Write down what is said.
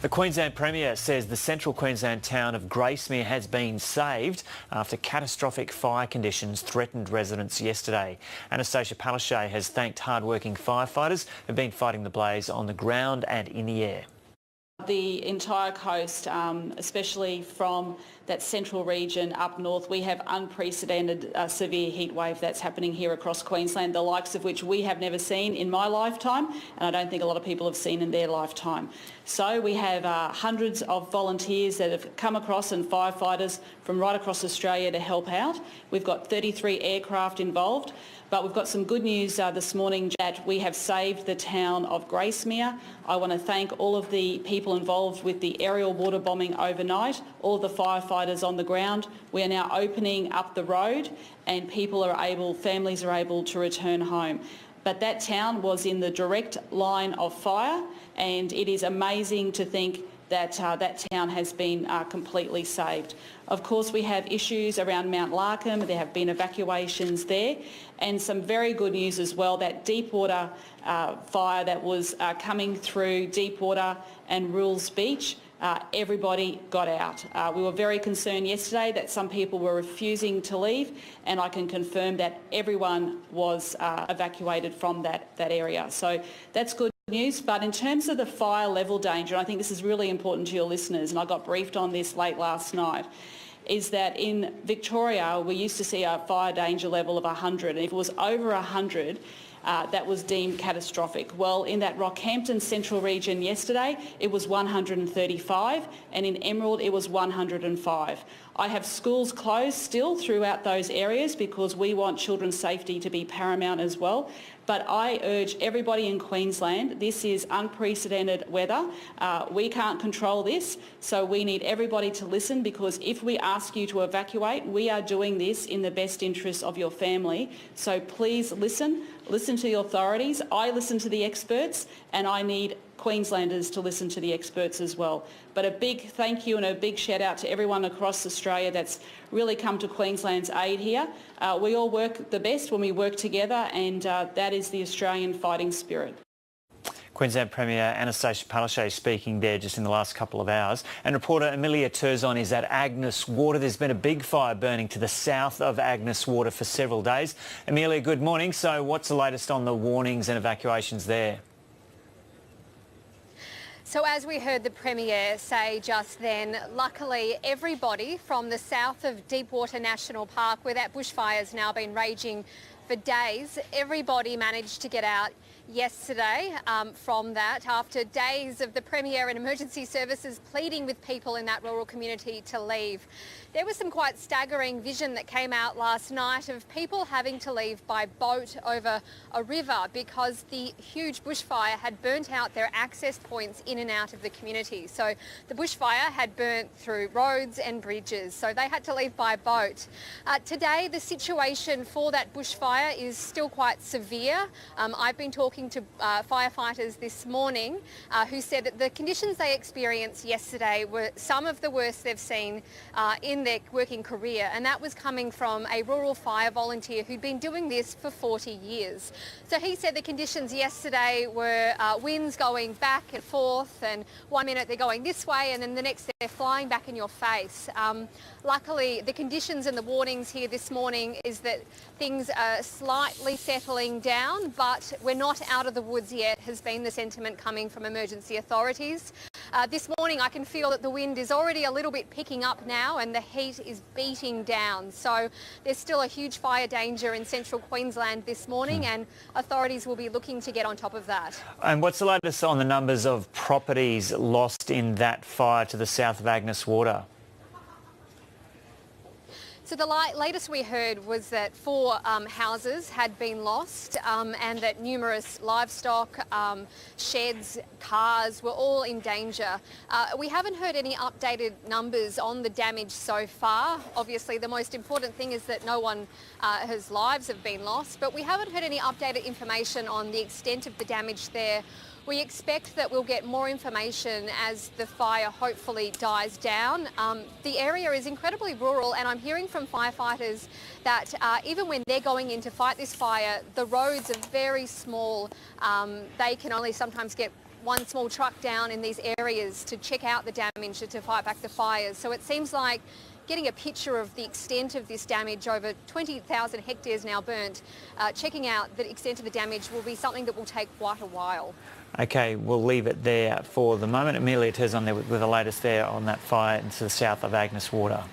The Queensland Premier says the central Queensland town of Gracemere has been saved after catastrophic fire conditions threatened residents yesterday. Annastacia Palaszczuk has thanked hard-working firefighters who've been fighting the blaze on the ground and in the air. The entire coast, especially from that central region up north, we have unprecedented severe heat wave that's happening here across Queensland, the likes of which we have never seen in my lifetime, and I don't think a lot of people have seen in their lifetime. So we have hundreds of volunteers that have come across and firefighters from right across Australia to help out. We've got 33 aircraft involved, but we've got some good news this morning that we have saved the town of Gracemere. I want to thank all of the people involved with the aerial water bombing overnight, all of the firefighters on the ground. We are now opening up the road and families are able to return home. But that town was in the direct line of fire, and it is amazing to think that that town has been completely saved. Of course, we have issues around Mount Larkham. There have been evacuations there, and some very good news as well, that Deepwater fire that was coming through Deepwater and Rules Beach, everybody got out. We were very concerned yesterday that some people were refusing to leave, and I can confirm that everyone was evacuated from that area. So that's good news. But in terms of the fire level danger, and I think this is really important to your listeners, and I got briefed on this late last night, is that in Victoria we used to see a fire danger level of 100, and if it was over 100, that was deemed catastrophic. Well, in that Rockhampton central region yesterday, it was 135, and in Emerald it was 105. I have schools closed still throughout those areas because we want children's safety to be paramount as well. But I urge everybody in Queensland, this is unprecedented weather. We can't control this, so we need everybody to listen, because if we ask you to evacuate, we are doing this in the best interests of your family. So please listen to the authorities. I listen to the experts, and I need Queenslanders to listen to the experts as well. But a big thank you and a big shout out to everyone across Australia that's really come to Queensland's aid here. We all work the best when we work together, and that is the Australian fighting spirit. Queensland Premier Annastacia Palaszczuk speaking there just in the last couple of hours. And reporter Amelia Turzon is at Agnes Water. There's been a big fire burning to the south of Agnes Water for several days. Amelia, good morning. So what's the latest on the warnings and evacuations there? So as we heard the Premier say just then, luckily everybody from the south of Deepwater National Park, where that bushfire's now been raging for days, everybody managed to get out yesterday from that, after days of the Premier and emergency services pleading with people in that rural community to leave. There was some quite staggering vision that came out last night of people having to leave by boat over a river because the huge bushfire had burnt out their access points in and out of the community. So the bushfire had burnt through roads and bridges, so they had to leave by boat. Today the situation for that bushfire is still quite severe. I've been talking to firefighters this morning who said that the conditions they experienced yesterday were some of the worst they've seen in their working career, and that was coming from a rural fire volunteer who'd been doing this for 40 years. So he said the conditions yesterday were winds going back and forth, and 1 minute they're going this way and then the next they're flying back in your face. Luckily the conditions and the warnings here this morning is that things are slightly settling down, but we're not out of the woods yet, has been the sentiment coming from emergency authorities. This morning I can feel that the wind is already a little bit picking up now and the heat is beating down. So there's still a huge fire danger in central Queensland this morning, and authorities will be looking to get on top of that. And what's the latest on the numbers of properties lost in that fire to the south of Agnes Water? So the latest we heard was that 4 houses had been lost, and that numerous livestock, sheds, cars were all in danger. We haven't heard any updated numbers on the damage so far. Obviously the most important thing is that no one whose lives have been lost, but we haven't heard any updated information on the extent of the damage there. We expect that we'll get more information as the fire hopefully dies down. The area is incredibly rural, and I'm hearing from firefighters that even when they're going in to fight this fire, the roads are very small. They can only sometimes get one small truck down in these areas to check out the damage to fight back the fires. So it seems like getting a picture of the extent of this damage, over 20,000 hectares now burnt, checking out the extent of the damage will be something that will take quite a while. Okay, we'll leave it there for the moment. Amelia Terzon there with the latest there on that fire into the south of Agnes Water.